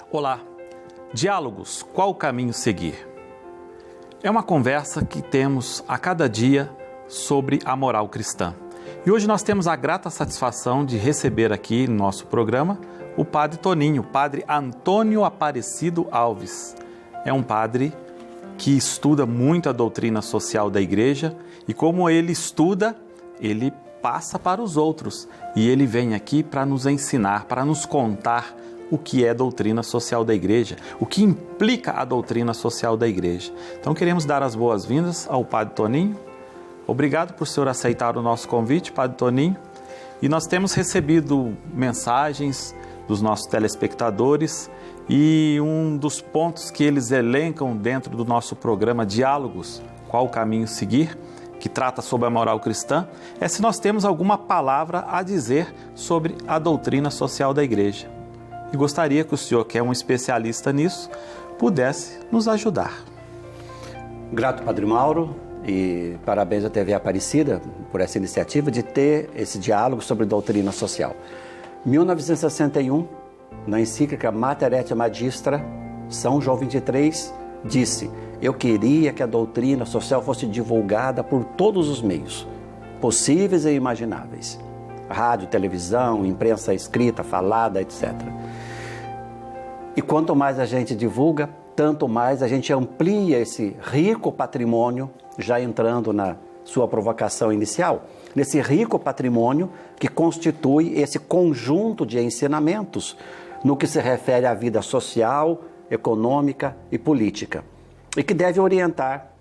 Olá, diálogos, qual o caminho seguir? É uma conversa que temos a cada dia sobre a moral cristã. E hoje nós temos a grata satisfação de receber aqui no nosso programa o Padre Toninho, Padre Antônio Aparecido Alves. É um padre que estuda muito a doutrina social da Igreja e como ele estuda, ele passa para os outros. E ele vem aqui para nos ensinar, para nos contar o que é doutrina social da Igreja, o que implica a doutrina social da Igreja. Então queremos dar as boas-vindas ao Padre Toninho. Obrigado por o senhor aceitar o nosso convite, Padre Toninho. E nós temos recebido mensagens dos nossos telespectadores e um dos pontos que eles elencam dentro do nosso programa Diálogos, qual o caminho seguir, que trata sobre a moral cristã, é se nós temos alguma palavra a dizer sobre a doutrina social da Igreja. E gostaria que o senhor, que é um especialista nisso, pudesse nos ajudar. Grato, Padre Mauro, e parabéns à TV Aparecida por essa iniciativa de ter esse diálogo sobre doutrina social. 1961, na encíclica Mater et Magistra, São João XXIII disse: eu queria que a doutrina social fosse divulgada por todos os meios, possíveis e imagináveis. Rádio, televisão, imprensa escrita, falada, etc. E quanto mais a gente divulga, tanto mais a gente amplia esse rico patrimônio, já entrando na sua provocação inicial, nesse rico patrimônio que constitui esse conjunto de ensinamentos no que se refere à vida social, econômica e política, e que deve orientar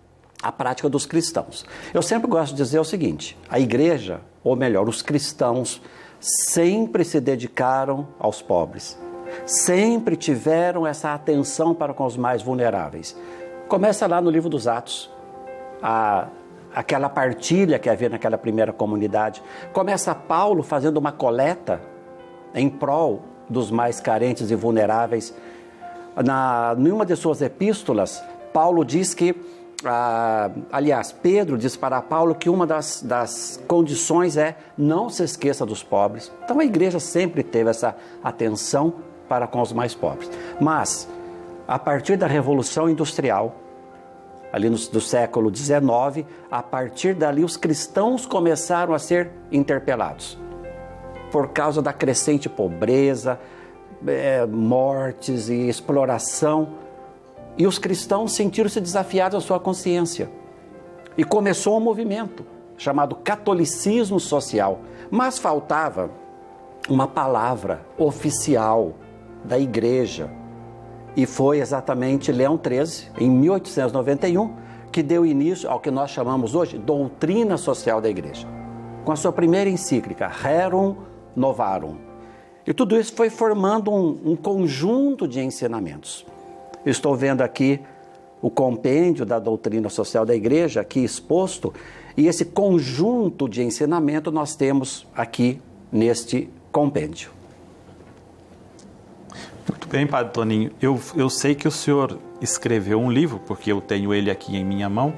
a prática dos cristãos. Eu sempre gosto de dizer o seguinte: a Igreja, ou melhor, os cristãos, sempre se dedicaram aos pobres, sempre tiveram essa atenção para com os mais vulneráveis. Começa lá no livro dos Atos, aquela partilha que havia naquela primeira comunidade. Começa Paulo fazendo uma coleta em prol dos mais carentes e vulneráveis. Em uma de suas epístolas, Paulo diz que Pedro diz para Paulo que uma das condições é não se esqueça dos pobres. Então a Igreja sempre teve essa atenção para com os mais pobres. Mas, a partir da Revolução Industrial, ali do século XIX, a partir dali os cristãos começaram a ser interpelados por causa da crescente pobreza, mortes e exploração. E os cristãos sentiram-se desafiados à sua consciência. E começou um movimento chamado catolicismo social. Mas faltava uma palavra oficial da Igreja. E foi exatamente Leão XIII, em 1891, que deu início ao que nós chamamos hoje doutrina social da Igreja, com a sua primeira encíclica, Rerum Novarum. E tudo isso foi formando um conjunto de ensinamentos. Estou vendo aqui o compêndio da doutrina social da Igreja, aqui exposto, e esse conjunto de ensinamento nós temos aqui neste compêndio. Muito bem, Padre Toninho. Eu sei que o senhor escreveu um livro, porque eu tenho ele aqui em minha mão,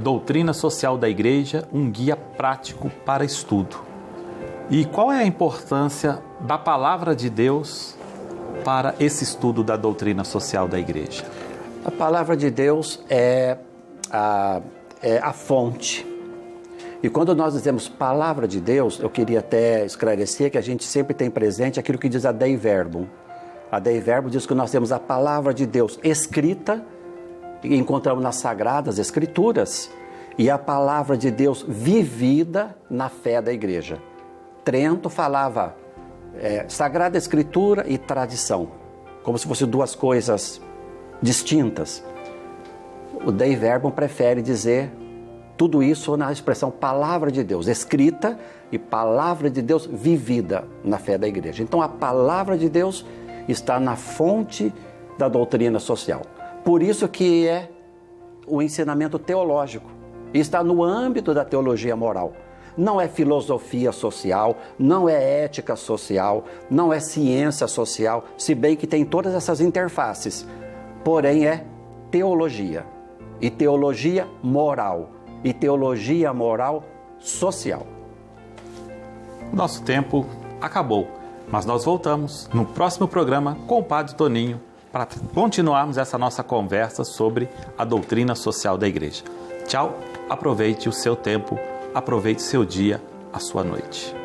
Doutrina Social da Igreja, um guia prático para estudo. E qual é a importância da palavra de Deus para esse estudo da doutrina social da Igreja? A palavra de Deus é a fonte. E quando nós dizemos palavra de Deus, eu queria até esclarecer que a gente sempre tem presente aquilo que diz a Dei Verbum. A Dei Verbum diz que nós temos a palavra de Deus escrita, e encontramos nas Sagradas Escrituras, e a palavra de Deus vivida na fé da Igreja. Trento falava Sagrada Escritura e tradição, como se fossem duas coisas distintas. O Dei Verbum prefere dizer tudo isso na expressão palavra de Deus escrita e palavra de Deus vivida na fé da Igreja. Então a palavra de Deus está na fonte da doutrina social. Por isso que é o ensinamento teológico, está no âmbito da teologia moral. Não é filosofia social, não é ética social, não é ciência social, se bem que tem todas essas interfaces, porém é teologia, e teologia moral, e teologia moral social. O nosso tempo acabou, Mas nós voltamos no próximo programa com o Padre Toninho para continuarmos essa nossa conversa sobre a doutrina social da Igreja. Tchau, aproveite o seu tempo, aproveite seu dia, a sua noite.